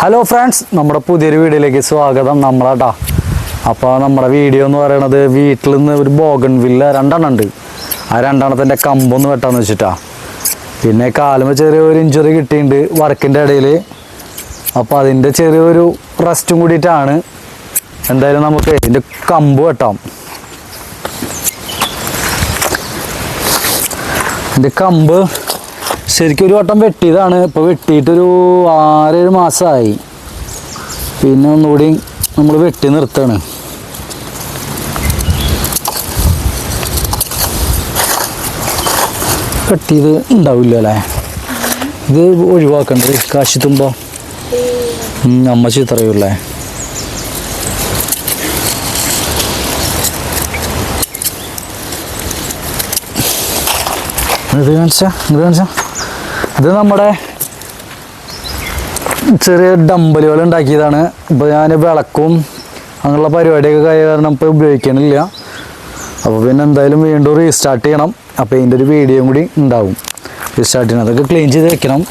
Hello friends, നമ്മുടെ പുതിയൊരു വീഡിയോയിലേക്ക് സ്വാഗതം. നമ്മളാട്ടാ അപ്പോൾ നമ്മുടെ വീഡിയോ എന്ന് പറയുന്നത് വീട്ടിൽ നിന്ന് ഒരു ബോഗൺവില്ല രണ്ടെണ്ണം ഉണ്ട്. ആ രണ്ടെണ്ണത്തിൻ്റെ കമ്പൊന്ന് വെട്ടാന്ന് വെച്ചിട്ടാ. പിന്നെ കാലുമ്പോൾ ചെറിയൊരു ഇഞ്ചുറി കിട്ടിയിട്ടുണ്ട് വർക്കിൻ്റെ ഇടയിൽ. അപ്പോൾ അതിൻ്റെ ചെറിയൊരു റെസ്റ്റും കൂടിയിട്ടാണ്. എന്തായാലും നമുക്ക് ഇതിൻ്റെ കമ്പ് വെട്ടാം. ഇതിൻ്റെ കമ്പ് ശരിക്കും ഒരു വട്ടം വെട്ടിയതാണ്. ഇപ്പോൾ വെട്ടിയിട്ടൊരു 6-7 മാസമായി. പിന്നെ ഒന്നുകൂടി നമ്മൾ വെട്ടി നിർത്തുകയാണ്. വെട്ടിയത് ഉണ്ടാവില്ല അല്ലേ? ഇത് ഒഴിവാക്കണ്ടേ? കാശി തുമ്പോ അമ്മ ചീത്തറിയൂല്ലേ? ഇത് കാണിച്ചാ ഇത് നമ്മുടെ ചെറിയ ഡമ്പലുകൾ ഉണ്ടാക്കിയതാണ്. ഇപ്പോൾ ഞാൻ വിളക്കും അങ്ങനെയുള്ള പരിപാടിയൊക്കെ കഴിയ കാരണം ഇപ്പോൾ ഉപയോഗിക്കണില്ല. അപ്പോൾ പിന്നെ എന്തായാലും വീണ്ടും റീസ്റ്റാർട്ട് ചെയ്യണം. അപ്പോൾ ഇതിൻ്റെ ഒരു വീഡിയോയും കൂടി ഉണ്ടാവും. റീസ്റ്റാർട്ട് ചെയ്യണം, അതൊക്കെ ക്ലീൻ ചെയ്ത് വെക്കണം.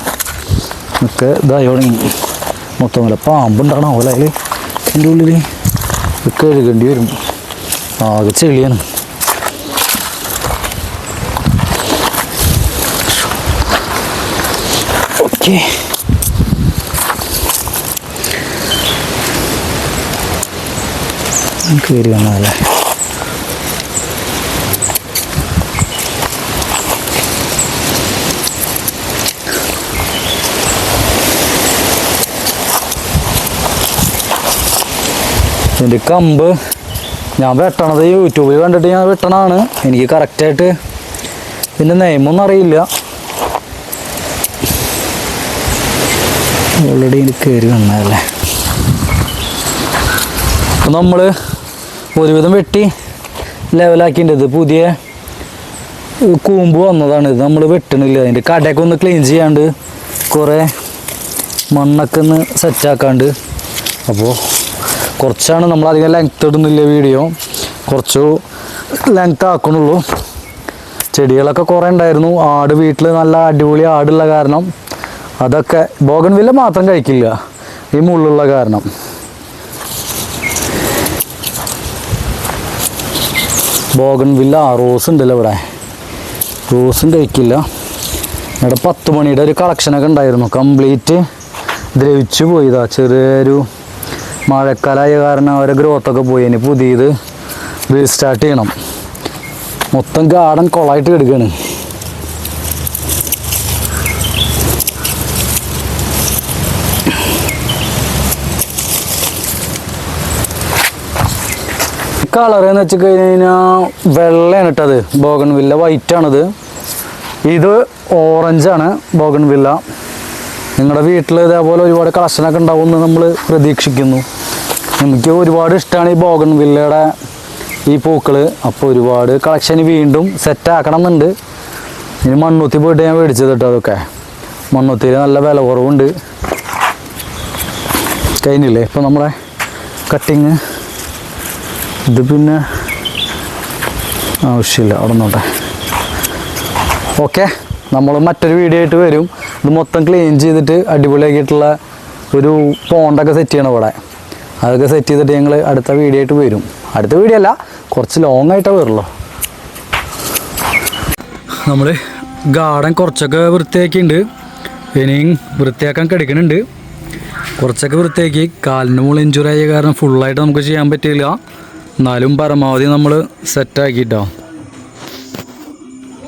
ഒക്കെ ഇതായി തുടങ്ങി. മൊത്തമല്ല പാമ്പുണ്ടാണോ അല്ല അതിൽ എൻ്റെ ഉള്ളിൽ ഒക്കെ എഴുകേണ്ടി വരും. ആകെ ചെളിയാണ്. ഓക്കെ, കയറി വന്നതല്ലേ? ഇതിൻ്റെ കമ്പ് ഞാൻ വെട്ടണത് യൂട്യൂബിൽ കണ്ടിട്ട് ഞാൻ വെട്ടണതാണ്. എനിക്ക് കറക്റ്റായിട്ട് ഇതിൻ്റെ നിയമമൊന്നും അറിയില്ല. ഓൾറെഡി എനിക്ക് കയറി വന്നതല്ലേ? അപ്പം നമ്മൾ ഒരുവിധം വെട്ടി ലെവലാക്കിയിട്ടുണ്ട്. പുതിയ കൂമ്പ് വന്നതാണ്. ഇത് നമ്മൾ വെട്ടണില്ല. അതിൻ്റെ കടയൊക്കെ ഒന്ന് ക്ലീൻ ചെയ്യാണ്ട് കുറേ മണ്ണൊക്കെ ഒന്ന് സെറ്റാക്കാണ്ട്. അപ്പോൾ കുറച്ചാണ്, നമ്മളധികം ലെങ്ത് ഇടുന്നില്ല വീഡിയോ, കുറച്ച് ലെങ്ത് ആക്കണുള്ളൂ. ചെടികളൊക്കെ കുറേ ഉണ്ടായിരുന്നു. ആട് വീട്ടിൽ നല്ല അടിപൊളി ആടുള്ള കാരണം അതൊക്കെ ബോഗൺവില്ല മാത്രം കഴിക്കില്ല, ഈ മുള്ളുള്ള കാരണം. ബോഗൺവില്ല റോസ് ഉണ്ടല്ലോ ഇവിടെ, റോസും കഴിക്കില്ല. ഇവിടെ 10 മണിയുടെ ഒരു കളക്ഷനൊക്കെ ഉണ്ടായിരുന്നു. കംപ്ലീറ്റ് ദ്രവിച്ചു പോയതാ. ചെറിയൊരു മഴക്കാലമായ കാരണം അവരെ ഗ്രോത്തൊക്കെ പോയി. ഇനി പുതിയത് റീസ്റ്റാർട്ട് ചെയ്യണം. മൊത്തം ഗാർഡൻ കൊളായിട്ട് കിടക്കുകയാണ്. കളർ എന്ന് വെച്ച് കഴിഞ്ഞാൽ വെള്ളയാണ് ഇട്ടത്. ബോഗൺവില്ല വൈറ്റാണിത്. ഇത് ഓറഞ്ചാണ് ബോഗൺവില്ല. നിങ്ങളുടെ വീട്ടിൽ ഇതേപോലെ ഒരുപാട് കളക്ഷനൊക്കെ ഉണ്ടാവുമെന്ന് നമ്മൾ പ്രതീക്ഷിക്കുന്നു. എനിക്ക് ഒരുപാട് ഇഷ്ടമാണ് ഈ ബോഗൺവില്ലയുടെ ഈ പൂക്കൾ. അപ്പോൾ ഒരുപാട് കളക്ഷൻ വീണ്ടും സെറ്റാക്കണം എന്നുണ്ട്. ഇനി മണ്ണുത്തി പോയിട്ട് ഞാൻ മേടിച്ചത് കേട്ടോ. അതൊക്കെ മണ്ണുത്തിയിൽ നല്ല വില കുറവുണ്ട്. കഴിഞ്ഞില്ലേ ഇപ്പോൾ നമ്മളെ കട്ടിങ്? ഇത് പിന്നെ ആവശ്യമില്ല, അവിടെ നോട്ടെ. ഓക്കെ, നമ്മൾ മറ്റൊരു വീഡിയോ ആയിട്ട് വരും. ഇത് മൊത്തം ക്ലീൻ ചെയ്തിട്ട് അടിപൊളിയാക്കിയിട്ടുള്ള ഒരു പോണ്ടൊക്കെ സെറ്റ് ചെയ്യണം ഇവിടെ. അതൊക്കെ സെറ്റ് ചെയ്തിട്ട് ഞങ്ങൾ അടുത്ത വീഡിയോ ആയിട്ട് വരും. അടുത്ത വീഡിയോ അല്ല, കുറച്ച് ലോങ് ആയിട്ടേ വരുള്ളൂ. നമ്മൾ ഗാർഡൻ കുറച്ചൊക്കെ വൃത്തിയാക്കിയിട്ടുണ്ട്. ഇനിയും വൃത്തിയാക്കാൻ കിടക്കുന്നുണ്ട്. കുറച്ചൊക്കെ വൃത്തിയാക്കി. കാലിന് മുകളിൽ ഇഞ്ചുറി ആയ കാരണം ഫുള്ളായിട്ട് നമുക്ക് ചെയ്യാൻ പറ്റില്ല. എന്നാലും പരമാവധി നമ്മൾ സെറ്റാക്കിയിട്ടോ.